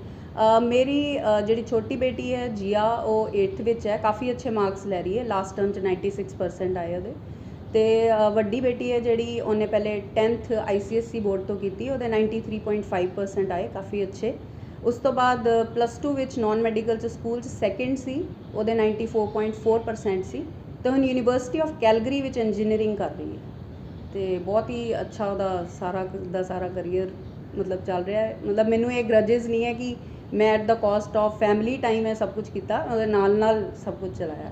ਮੇਰੀ ਜਿਹੜੀ ਛੋਟੀ ਬੇਟੀ ਹੈ ਜੀਆ, ਉਹ 8th ਵਿੱਚ ਹੈ, ਕਾफ़ੀ ਅੱਛੇ ਮਾਰਕਸ ਲੈ ਰਹੀ ਹੈ। ਲਾਸਟ ਟਰਮ 'ਚ 96% ਆਏ ਉਹਦੇ। ਅਤੇ ਵੱਡੀ ਬੇਟੀ ਹੈ ਜਿਹੜੀ, ਉਹਨੇ ਪਹਿਲੇ 10th ICSE ਬੋਰਡ ਤੋਂ ਕੀਤੀ, ਉਹਦੇ 93.5% ਆਏ, ਕਾफ़ੀ ਅੱਛੇ। ਉਸ ਤੋਂ ਬਾਅਦ +2 ਵਿੱਚ ਨੋਨ ਮੈਡੀਕਲ 'ਚ ਸਕੂਲ 'ਚ ਸੈਕਿੰਡ ਸੀ, ਉਹਦੇ 94.4% ਸੀ। ਅਤੇ ਹੁਣ ਯੂਨੀਵਰਸਿਟੀ ਆਫ ਕੈਲਗਰੀ ਵਿੱਚ ਇੰਜੀਨੀਅਰਿੰਗ ਕਰ ਰਹੀ ਹੈ। ਅਤੇ ਬਹੁਤ ਹੀ ਅੱਛਾ ਉਹਦਾ ਸਾਰਾ ਕਰੀਅਰ ਮਤਲਬ ਚੱਲ ਰਿਹਾ ਹੈ। ਮਤਲਬ ਮੈਨੂੰ ਇਹ ਗਰਜਿਸ ਨਹੀਂ ਹੈ ਕਿ ਮੈਂ at the cost of family time ਇਹ ਸਭ ਕੁਝ ਕੀਤਾ, ਉਹਦੇ ਨਾਲ ਸਭ ਕੁਝ ਚਲਾਇਆ,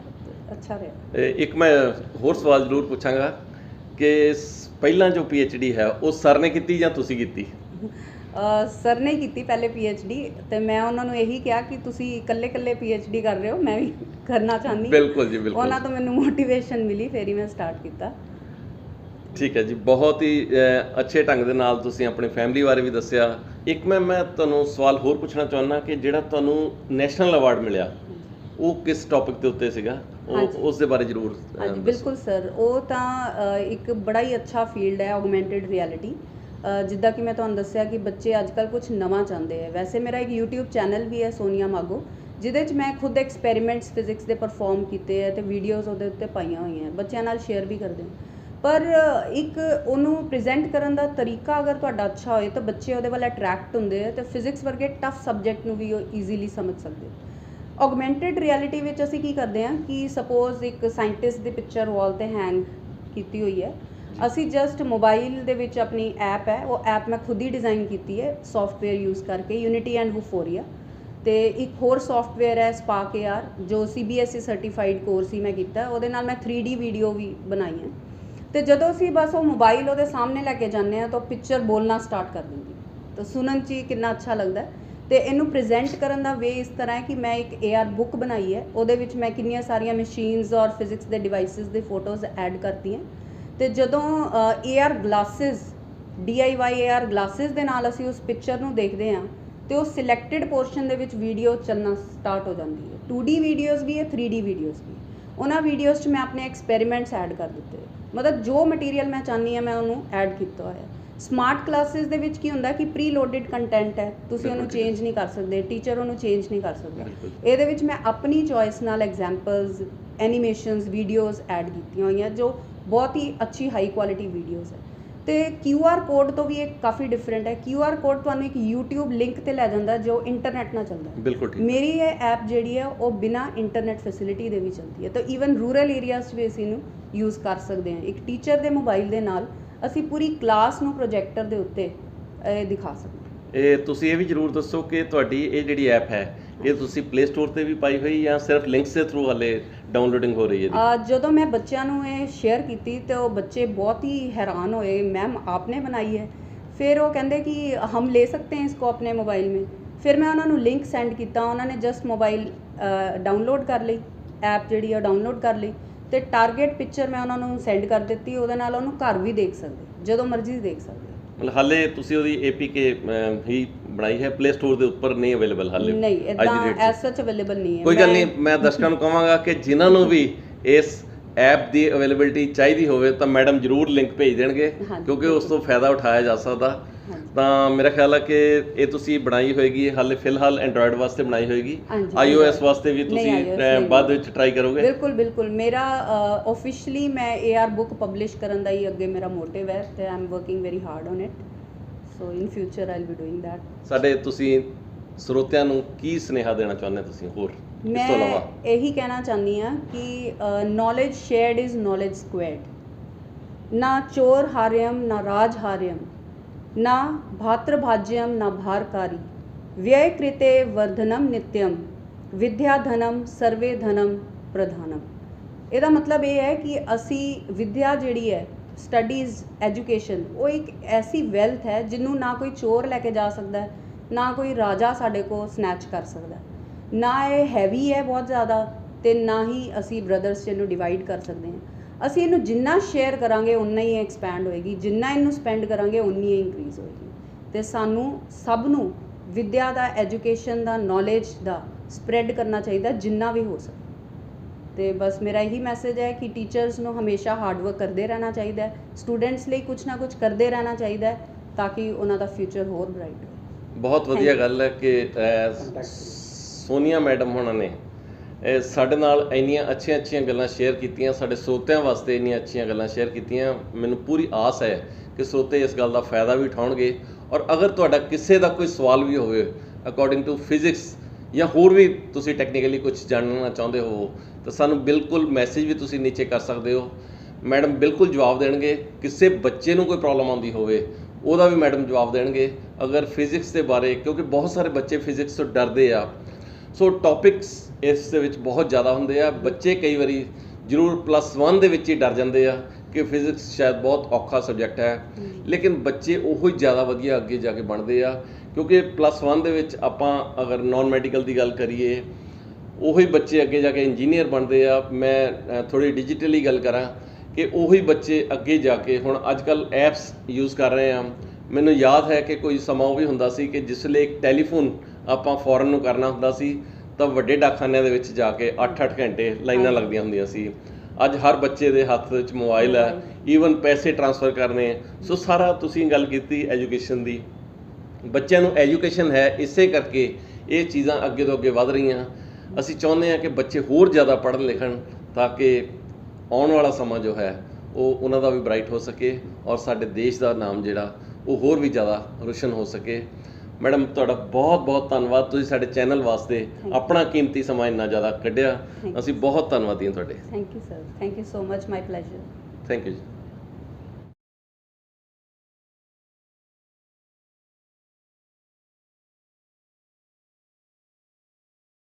ਅੱਛਾ ਰਿਹਾ। ਇੱਕ ਮੈਂ ਹੋਰ ਸਵਾਲ ਜ਼ਰੂਰ ਪੁੱਛਾਂਗਾ ਕਿ ਪਹਿਲਾਂ ਜੋ PhD ਹੈ ਉਹ ਸਰ ਨੇ ਕੀਤੀ ਜਾਂ ਤੁਸੀਂ ਕੀਤੀ? ਸਰ ਨੇ ਕੀਤੀ ਪਹਿਲੇ PhD, ਅਤੇ ਮੈਂ ਉਹਨਾਂ ਨੂੰ ਇਹੀ ਕਿਹਾ ਕਿ ਤੁਸੀਂ ਇਕੱਲੇ PhD ਕਰ ਰਹੇ ਹੋ, ਮੈਂ ਵੀ ਕਰਨਾ ਚਾਹੁੰਦੀ। ਬਿਲਕੁਲ ਜੀ, ਬਿਲਕੁਲ। ਉਹਨਾਂ ਤੋਂ ਮੈਨੂੰ ਮੋਟੀਵੇਸ਼ਨ ਮਿਲੀ, ਫਿਰ ਹੀ ਮੈਂ ਸਟਾਰਟ ਕੀਤਾ। ਠੀਕ ਹੈ ਜੀ, ਬਹੁਤ ਹੀ ਅੱਛੇ ਢੰਗ ਦੇ ਨਾਲ ਤੁਸੀਂ ਆਪਣੀ ਫੈਮਿਲੀ ਬਾਰੇ ਵੀ ਦੱਸਿਆ। ਇੱਕ ਮੈਂ ਤੁਹਾਨੂੰ ਸਵਾਲ ਹੋਰ ਪੁੱਛਣਾ ਚਾਹੁੰਦਾ ਕਿ ਜਿਹੜਾ ਤੁਹਾਨੂੰ ਨੈਸ਼ਨਲ ਅਵਾਰਡ ਮਿਲਿਆ ਉਹ ਕਿਸ ਟੌਪਿਕ ਦੇ ਉੱਤੇ ਸੀਗਾ, ਉਸ ਦੇ ਬਾਰੇ ਜ਼ਰੂਰ ਹਾਂਜੀ ਬਿਲਕੁਲ ਸਰ, ਉਹ ਤਾਂ ਇੱਕ ਬੜਾ ਹੀ ਅੱਛਾ ਫੀਲਡ ਹੈ ਆਗਮੈਂਟਿਡ ਰਿਐਲਿਟੀ। ਜਿੱਦਾਂ ਕਿ ਮੈਂ ਤੁਹਾਨੂੰ ਦੱਸਿਆ ਕਿ ਬੱਚੇ ਅੱਜ ਕੱਲ੍ਹ ਕੁਝ ਨਵਾਂ ਚਾਹੁੰਦੇ ਹੈ। ਵੈਸੇ ਮੇਰਾ ਇੱਕ YouTube ਚੈਨਲ ਵੀ ਹੈ ਸੋਨੀਆ ਮਾਗੋ, ਜਿਹਦੇ 'ਚ ਮੈਂ ਖੁਦ ਐਕਸਪੈਰੀਮੈਂਟਸ ਫਿਜ਼ਿਕਸ ਦੇ ਪਰਫੋਰਮ ਕੀਤੇ ਹੈ ਅਤੇ ਵੀਡੀਓਜ਼ ਉਹਦੇ ਉੱਤੇ ਪਾਈਆਂ ਹੋਈਆਂ, ਬੱਚਿਆਂ ਨਾਲ ਸ਼ੇਅਰ ਵੀ ਕਰਦੇ ਹਾਂ। ਪਰ ਇੱਕ ਉਹਨੂੰ ਪ੍ਰੈਜ਼ੈਂਟ ਕਰਨ ਦਾ ਤਰੀਕਾ ਅਗਰ ਤੁਹਾਡਾ ਅੱਛਾ ਹੋਏ ਤਾਂ ਬੱਚੇ ਉਹਦੇ ਵੱਲ ਅਟਰੈਕਟ ਹੁੰਦੇ ਆ, ਅਤੇ ਫਿਜ਼ਿਕਸ ਵਰਗੇ ਟਫ ਸਬਜੈਕਟ ਨੂੰ ਵੀ ਉਹ ਈਜ਼ੀਲੀ ਸਮਝ ਸਕਦੇ। ਆਗਮੈਂਟਿਡ ਰਿਐਲਿਟੀ ਵਿੱਚ ਅਸੀਂ ਕੀ ਕਰਦੇ ਹਾਂ ਕਿ ਸਪੋਜ਼ ਇੱਕ ਸਾਇੰਟਿਸਟ ਦੀ ਪਿਕਚਰ ਵਾਲ 'ਤੇ ਹੈਂਗ ਕੀਤੀ ਹੋਈ ਹੈ, ਅਸੀਂ ਜਸਟ ਮੋਬਾਈਲ ਦੇ ਵਿੱਚ ਆਪਣੀ ਐਪ ਹੈ, ਉਹ ਐਪ ਮੈਂ ਖੁਦ ਹੀ ਡਿਜ਼ਾਈਨ ਕੀਤੀ ਹੈ ਸੌਫਟਵੇਅਰ ਯੂਜ਼ ਕਰਕੇ, ਯੂਨਿਟੀ ਐਂਡ ਵੂਫੋਰੀਆ। ਅਤੇ ਇੱਕ ਹੋਰ ਸੌਫਟਵੇਅਰ ਹੈ ਸਪਾਰਕ AR, ਜੋ CBSE ਸਰਟੀਫਾਈਡ ਕੋਰਸ ਹੀ ਮੈਂ ਕੀਤਾ, ਉਹਦੇ ਨਾਲ ਮੈਂ 3D ਵੀਡੀਓ ਵੀ ਬਣਾਈ ਹੈ। ਅਤੇ ਜਦੋਂ ਅਸੀਂ ਬਸ ਉਹ ਮੋਬਾਈਲ ਉਹਦੇ ਸਾਹਮਣੇ ਲੈ ਕੇ ਜਾਂਦੇ ਹਾਂ ਤਾਂ ਉਹ ਪਿਕਚਰ ਬੋਲਣਾ ਸਟਾਰਟ ਕਰ ਦਿੰਦੀ, ਤਾਂ ਸੁਣਨ 'ਚ ਹੀ ਕਿੰਨਾ ਅੱਛਾ ਲੱਗਦਾ। ਅਤੇ ਇਹਨੂੰ ਪ੍ਰੈਜ਼ੈਂਟ ਕਰਨ ਦਾ ਵੇ ਇਸ ਤਰ੍ਹਾਂ ਹੈ ਕਿ ਮੈਂ ਇੱਕ AR ਬੁੱਕ ਬਣਾਈ ਹੈ, ਉਹਦੇ ਵਿੱਚ ਮੈਂ ਕਿੰਨੀਆਂ ਸਾਰੀਆਂ ਮਸ਼ੀਨਸ ਔਰ ਫਿਜ਼ਿਕਸ ਦੇ ਡਿਵਾਈਸਿਸ ਦੇ ਫੋਟੋਜ਼ ਐਡ ਕਰਤੀਆਂ। ਅਤੇ ਜਦੋਂ AR glasses DIY AR glasses ਦੇ ਨਾਲ ਅਸੀਂ ਉਸ ਪਿਕਚਰ ਨੂੰ ਦੇਖਦੇ ਹਾਂ ਅਤੇ ਉਹ ਸਿਲੈਕਟਿਡ ਪੋਰਸ਼ਨ ਦੇ ਵਿੱਚ ਵੀਡੀਓ ਚੱਲਣਾ ਸਟਾਰਟ ਹੋ ਜਾਂਦੀ ਹੈ। 2D ਵੀਡੀਓਜ਼ ਵੀ ਹੈ, 3D ਵੀਡੀਓਜ਼ ਵੀ। ਉਹਨਾਂ ਵੀਡੀਓਜ਼ 'ਚ ਮੈਂ ਆਪਣੇ ਐਕਸਪੈਰੀਮੈਂਟਸ ਐਡ ਕਰ ਦਿੱਤੇ, ਮਤਲਬ ਜੋ ਮਟੀਰੀਅਲ ਮੈਂ ਚਾਹੁੰਦੀ ਹਾਂ ਮੈਂ ਉਹਨੂੰ ਐਡ ਕੀਤਾ ਹੋਇਆ। ਸਮਾਰਟ ਕਲਾਸਿਸ ਦੇ ਵਿੱਚ ਕੀ ਹੁੰਦਾ ਕਿ ਪ੍ਰੀ ਲੋਡਿਡ ਕੰਟੈਂਟ ਹੈ, ਤੁਸੀਂ ਉਹਨੂੰ ਚੇਂਜ ਨਹੀਂ ਕਰ ਸਕਦੇ, ਟੀਚਰ ਉਹਨੂੰ ਚੇਂਜ ਨਹੀਂ ਕਰ ਸਕਦਾ। ਇਹਦੇ ਵਿੱਚ ਮੈਂ ਆਪਣੀ ਚੋਇਸ ਨਾਲ ਐਗਜ਼ਾਮਪਲਸ, ਐਨੀਮੇਸ਼ਨਸ, ਵੀਡੀਓਜ਼ ਐਡ ਕੀਤੀਆਂ ਹੋਈਆਂ, ਜੋ ਬਹੁਤ ਹੀ ਅੱਛੀ ਹਾਈ ਕੁਆਲਿਟੀ ਵੀਡੀਓਜ਼ ਹੈ। ਅਤੇ QR ਕੋਡ ਤੋਂ ਵੀ ਇਹ ਕਾਫੀ ਡਿਫਰੈਂਟ ਹੈ। QR ਕੋਡ ਤੁਹਾਨੂੰ ਇੱਕ YouTube ਲਿੰਕ 'ਤੇ ਲੈ ਜਾਂਦਾ ਜੋ ਇੰਟਰਨੈਟ ਨਾਲ ਚੱਲਦਾ। ਬਿਲਕੁਲ ਠੀਕ। ਮੇਰੀ ਇਹ ਐਪ ਜਿਹੜੀ ਹੈ ਉਹ ਬਿਨਾਂ ਇੰਟਰਨੈਟ ਫੈਸਿਲਿਟੀ ਦੇ ਵੀ ਚੱਲਦੀ ਹੈ, ਤਾਂ ਈਵਨ ਰੂਰਲ ਏਰੀਆਜ਼ 'ਚ ਵੀ ਅਸੀਂ ਇਹਨੂੰ ਯੂਜ਼ ਕਰ ਸਕਦੇ ਹਾਂ। ਇੱਕ ਟੀਚਰ ਦੇ ਮੋਬਾਈਲ ਦੇ ਨਾਲ ਅਸੀਂ ਪੂਰੀ ਕਲਾਸ ਨੂੰ ਪ੍ਰੋਜੈਕਟਰ ਦੇ ਉੱਤੇ ਦਿਖਾ ਸਕਦੇ ਹਾਂ। ਇਹ ਤੁਸੀਂ ਇਹ ਵੀ ਜ਼ਰੂਰ ਦੱਸੋ ਕਿ ਤੁਹਾਡੀ ਇਹ ਜਿਹੜੀ ਐਪ ਹੈ ਇਹ ਤੁਸੀਂ ਪਲੇ ਸਟੋਰ 'ਤੇ ਵੀ ਪਾਈ ਹੋਈ ਜਾਂ ਸਿਰਫ ਲਿੰਕਸ ਦੇ ਥਰੂ ਹਾਲੇ ਡਾਊਨਲੋਡਿੰਗ ਹੋ ਰਹੀ ਹੈ? ਜਦੋਂ ਮੈਂ ਬੱਚਿਆਂ ਨੂੰ ਇਹ ਸ਼ੇਅਰ ਕੀਤੀ ਤਾਂ ਉਹ ਬੱਚੇ ਬਹੁਤ ਹੀ हैरान ਹੋਏ, मैम आपने बनाई है। फिर वो कहते कि हम ले सकते हैं इसको अपने मोबाइल में। फिर मैं उन्होंने लिंक सेंड किया, उन्होंने जस्ट मोबाइल डाउनलोड कर ली, ऐप जी डाउनलोड कर ली, तो टारगेट पिक्चर मैं उन्होंने सेंड कर दी, वो घर भी देख सकते जो मर्जी देख सकते। मतलब हाले ਤੁਸੀਂ ਉਹਦੀ APK ਹੀ ਬਣਾਈ ਹੈ, ਪਲੇ ਸਟੋਰ ਦੇ ਉੱਪਰ ਨਹੀਂ ਅਵੇਲੇਬਲ ਹਾਲੇ? ਨਹੀਂ, ਇਦਾਂ ਐਸ ਸੱਚ ਅਵੇਲੇਬਲ ਨਹੀਂ ਹੈ। ਕੋਈ ਗੱਲ ਨਹੀਂ, ਮੈਂ ਦਰਸ਼ਕਾਂ ਨੂੰ ਕਹਾਂਗਾ ਕਿ ਜਿਨ੍ਹਾਂ ਨੂੰ ਵੀ ਇਸ ਐਪ ਦੀ ਅਵੇਲੇਬਿਲਿਟੀ ਚਾਹੀਦੀ ਹੋਵੇ ਤਾਂ ਮੈਡਮ ਜ਼ਰੂਰ ਲਿੰਕ ਭੇਜ ਦੇਣਗੇ, ਕਿਉਂਕਿ ਉਸ ਤੋਂ ਫਾਇਦਾ ਉਠਾਇਆ ਜਾ ਸਕਦਾ। ਤਾਂ ਮੇਰਾ ਖਿਆਲ ਹੈ ਕਿ ਇਹ ਤੁਸੀਂ ਬਣਾਈ ਹੋਏਗੀ, ਹਾਲੇ ਫਿਲਹਾਲ ਐਂਡਰੋਇਡ ਵਾਸਤੇ ਬਣਾਈ ਹੋਏਗੀ, iOS ਵਾਸਤੇ ਵੀ ਤੁਸੀਂ ਬਾਅਦ ਵਿੱਚ ਟਰਾਈ ਕਰੋਗੇ? ਬਿਲਕੁਲ ਬਿਲਕੁਲ, ਮੇਰਾ ਆਫੀਸ਼ੀਅਲੀ ਮੈਂ AR ਬੁੱਕ ਪਬਲਿਸ਼ ਕਰਨ ਦਾ ਹੀ ਅੱਗੇ ਮੇਰਾ ਮੋਟਿਵ ਹੈ, ਤੇ I am working very hard on it, so in future I will be doing that. ਸਾਡੇ ਤੁਸੀਂ ਸਰੋਤਿਆਂ ਨੂੰ ਕੀ ਸੁਨੇਹਾ ਦੇਣਾ ਚਾਹੁੰਦੇ ਤੁਸੀਂ ਹੋਰ ਇਸ ਤੋਂ ਇਲਾਵਾ? ਮੈਂ ਇਹੀ ਕਹਿਣਾ ਚਾਹੁੰਦੀ ਹਾਂ ਕਿ ਨੌਲੇਜ ਸ਼ੇਅਰਡ ਇਜ਼ ਨੌਲੇਜ ਸਕੁਐਰਡ। ਨਾ ਚੋਰ ਹਾਰਿਅਮ ਨਾ ਰਾਜ ਹਾਰਿਅਮ, ਨਾ ਭਾਤਰਭਾज्यम ਨਾ भारकारी, व्यय कृते वर्धनम नित्यम, विद्या धनम सर्वे धनम प्रधानम। ਇਹਦਾ ਮਤਲਬ ਇਹ ਹੈ ਕਿ ਅਸੀਂ ਵਿਦਿਆ ਜਿਹੜੀ ਹੈ, ਸਟੱਡੀਜ਼, ਐਜੂਕੇਸ਼ਨ, ਉਹ ਇੱਕ ਐਸੀ ਵੈਲਥ ਹੈ ਜਿਹਨੂੰ ਨਾ ਕੋਈ ਚੋਰ ਲੈ ਕੇ ਜਾ ਸਕਦਾ, ਨਾ ਕੋਈ ਰਾਜਾ ਸਾਡੇ ਕੋਲ ਸਨੈਚ ਕਰ ਸਕਦਾ, ਨਾ ਇਹ ਹੈਵੀ ਹੈ ਬਹੁਤ ਜ਼ਿਆਦਾ, ਅਤੇ ਨਾ ਹੀ ਅਸੀਂ ਬ੍ਰਦਰਸ ਜਿਹਨੂੰ ਡਿਵਾਈਡ ਕਰ ਸਕਦੇ ਹਾਂ। ਅਸੀਂ ਇਹਨੂੰ ਜਿੰਨਾ ਸ਼ੇਅਰ ਕਰਾਂਗੇ ਉਨਾ ਹੀ ਐਕਸਪੈਂਡ ਹੋਏਗੀ, ਜਿੰਨਾ ਇਹਨੂੰ ਸਪੈਂਡ ਕਰਾਂਗੇ ਉਨੀ ਹੀ ਇੰਕਰੀਜ਼ ਹੋਏਗੀ। ਤੇ ਸਾਨੂੰ ਸਭ ਨੂੰ ਵਿਦਿਆ ਦਾ, ਐਜੂਕੇਸ਼ਨ ਦਾ, ਨੌਲੇਜ ਦਾ ਸਪਰੈਡ ਕਰਨਾ ਚਾਹੀਦਾ ਜਿੰਨਾ ਵੀ ਹੋ ਸਕੇ। ਤੇ ਬਸ ਮੇਰਾ ਇਹੀ ਮੈਸੇਜ ਹੈ ਕਿ ਟੀਚਰਸ ਨੂੰ ਹਮੇਸ਼ਾ ਹਾਰਡ ਵਰਕ ਕਰਦੇ ਰਹਿਣਾ ਚਾਹੀਦਾ ਹੈ, ਸਟੂਡੈਂਟਸ ਲਈ ਕੁਝ ਨਾ ਕੁਝ ਕਰਦੇ ਰਹਿਣਾ ਚਾਹੀਦਾ ਹੈ ਤਾਂ ਕਿ ਉਹਨਾਂ ਦਾ ਫਿਊਚਰ ਹੋਰ ਬ੍ਰਾਈਟ ਹੋਵੇ। ਬਹੁਤ ਵਧੀਆ ਗੱਲ ਹੈ ਕਿ ਸੋਨੀਆ ਮੈਡਮ ਹੋਣਾ ਨੇ ਸਾਡੇ ਨਾਲ ਇੰਨੀਆਂ ਅੱਛੀਆਂ ਗੱਲਾਂ ਸ਼ੇਅਰ ਕੀਤੀਆਂ, ਸਾਡੇ ਸਰੋਤਿਆਂ ਵਾਸਤੇ ਇੰਨੀਆਂ ਅੱਛੀਆਂ ਗੱਲਾਂ ਸ਼ੇਅਰ ਕੀਤੀਆਂ। ਮੈਨੂੰ ਪੂਰੀ ਆਸ ਹੈ ਕਿ ਸਰੋਤੇ ਇਸ ਗੱਲ ਦਾ ਫਾਇਦਾ ਵੀ ਉਠਾਉਣਗੇ। ਔਰ ਅਗਰ ਤੁਹਾਡਾ ਕਿਸੇ ਦਾ ਕੋਈ ਸਵਾਲ ਵੀ ਹੋਵੇ ਅਕੋਰਡਿੰਗ ਟੂ ਫਿਜ਼ਿਕਸ ਜਾਂ ਹੋਰ ਵੀ ਤੁਸੀਂ ਟੈਕਨੀਕਲੀ ਕੁਝ ਜਾਣਨਾ ਚਾਹੁੰਦੇ ਹੋ ਤਾਂ ਸਾਨੂੰ ਬਿਲਕੁਲ ਮੈਸੇਜ ਵੀ ਤੁਸੀਂ ਨੀਚੇ ਕਰ ਸਕਦੇ ਹੋ। ਮੈਡਮ ਬਿਲਕੁਲ ਜਵਾਬ ਦੇਣਗੇ। ਕਿਸੇ ਬੱਚੇ ਨੂੰ ਕੋਈ ਪ੍ਰੋਬਲਮ ਆਉਂਦੀ ਹੋਵੇ ਉਹਦਾ ਵੀ ਮੈਡਮ ਜਵਾਬ ਦੇਣਗੇ। ਅਗਰ ਫਿਜ਼ਿਕਸ ਦੇ ਬਾਰੇ, ਕਿਉਂਕਿ ਬਹੁਤ ਸਾਰੇ ਬੱਚੇ ਫਿਜ਼ਿਕਸ ਤੋਂ ਡਰਦੇ ਆ, ਸੋ ਟੌਪਿਕਸ ਇਸ ਦੇ ਵਿੱਚ ਬਹੁਤ ਜ਼ਿਆਦਾ ਹੁੰਦੇ ਆ। ਬੱਚੇ ਕਈ ਵਾਰੀ ਜ਼ਰੂਰ +1 ਦੇ ਵਿੱਚ ਹੀ ਡਰ ਜਾਂਦੇ ਆ ਕਿ ਫਿਜ਼ਿਕਸ ਸ਼ਾਇਦ ਬਹੁਤ ਔਖਾ ਸਬਜੈਕਟ ਹੈ, ਲੇਕਿਨ ਬੱਚੇ ਉਹੋ ਹੀ ਜ਼ਿਆਦਾ ਵਧੀਆ ਅੱਗੇ ਜਾ ਕੇ ਬਣਦੇ ਆ। ਕਿਉਂਕਿ +1 ਦੇ ਵਿੱਚ ਆਪਾਂ ਅਗਰ ਨਾਨ ਮੈਡੀਕਲ ਦੀ ਗੱਲ ਕਰੀਏ, ਉਹੀ ਬੱਚੇ ਅੱਗੇ ਜਾ ਕੇ ਇੰਜੀਨੀਅਰ ਬਣਦੇ ਆ। ਮੈਂ ਥੋੜ੍ਹੀ ਡਿਜੀਟਲੀ ਗੱਲ ਕਰਾਂ ਕਿ ਉਹੀ ਬੱਚੇ ਅੱਗੇ ਜਾ ਕੇ ਹੁਣ ਅੱਜ ਕੱਲ੍ਹ ਐਪਸ ਯੂਜ਼ ਕਰ ਰਹੇ ਆ। ਮੈਨੂੰ ਯਾਦ ਹੈ ਕਿ ਕੋਈ ਸਮਾਂ ਉਹ ਵੀ ਹੁੰਦਾ ਸੀ ਕਿ ਜਿਸ ਵੇਲੇ ਇੱਕ ਟੈਲੀਫੋਨ ਆਪਾਂ ਫੋਰਨ ਨੂੰ ਕਰਨਾ ਹੁੰਦਾ ਸੀ ਤਾਂ ਵੱਡੇ ਡਾਕਖਾਨਿਆਂ ਦੇ ਵਿੱਚ ਜਾ ਕੇ 8-8 ਘੰਟੇ ਲਾਈਨਾਂ ਲੱਗਦੀਆਂ ਹੁੰਦੀਆਂ ਸੀ। ਅੱਜ ਹਰ ਬੱਚੇ ਦੇ ਹੱਥ ਵਿੱਚ ਮੋਬਾਈਲ ਹੈ, ਈਵਨ ਪੈਸੇ ਟ੍ਰਾਂਸਫਰ ਕਰਨੇ। ਸੋ ਸਾਰਾ ਤੁਸੀਂ ਗੱਲ ਕੀਤੀ ਐਜੂਕੇਸ਼ਨ ਦੀ। ਬੱਚਿਆਂ ਨੂੰ ਐਜੂਕੇਸ਼ਨ ਹੈ, ਇਸੇ ਕਰਕੇ ਇਹ ਚੀਜ਼ਾਂ ਅੱਗੇ ਤੋਂ ਅੱਗੇ ਵੱਧ ਰਹੀਆਂ। ਅਸੀਂ ਚਾਹੁੰਦੇ ਹਾਂ ਕਿ ਬੱਚੇ ਹੋਰ ਜ਼ਿਆਦਾ ਪੜ੍ਹਨ ਲਿਖਣ ਤਾਂ ਕਿ ਆਉਣ ਵਾਲਾ ਸਮਾਂ ਜੋ ਹੈ ਉਹ ਉਹਨਾਂ ਦਾ ਵੀ ਬ੍ਰਾਈਟ ਹੋ ਸਕੇ ਔਰ ਸਾਡੇ ਦੇਸ਼ ਦਾ ਨਾਮ ਜਿਹੜਾ ਉਹ ਹੋਰ ਵੀ ਜ਼ਿਆਦਾ ਰੋਸ਼ਨ ਹੋ ਸਕੇ। ਮੈਡਮ ਤੁਹਾਡਾ ਬਹੁਤ ਬਹੁਤ ਧੰਨਵਾਦ, ਤੁਸੀਂ ਸਾਡੇ ਚੈਨਲ ਵਾਸਤੇ ਆਪਣਾ ਕੀਮਤੀ ਸਮਾਂ ਇੰਨਾ ਜ਼ਿਆਦਾ ਕੱਢਿਆ। ਅਸੀਂ ਬਹੁਤ ਧੰਨਵਾਦੀ ਹਾਂ ਤੁਹਾਡੇ। Thank you sir, thank you so much, my pleasure. Thank you ਜੀ।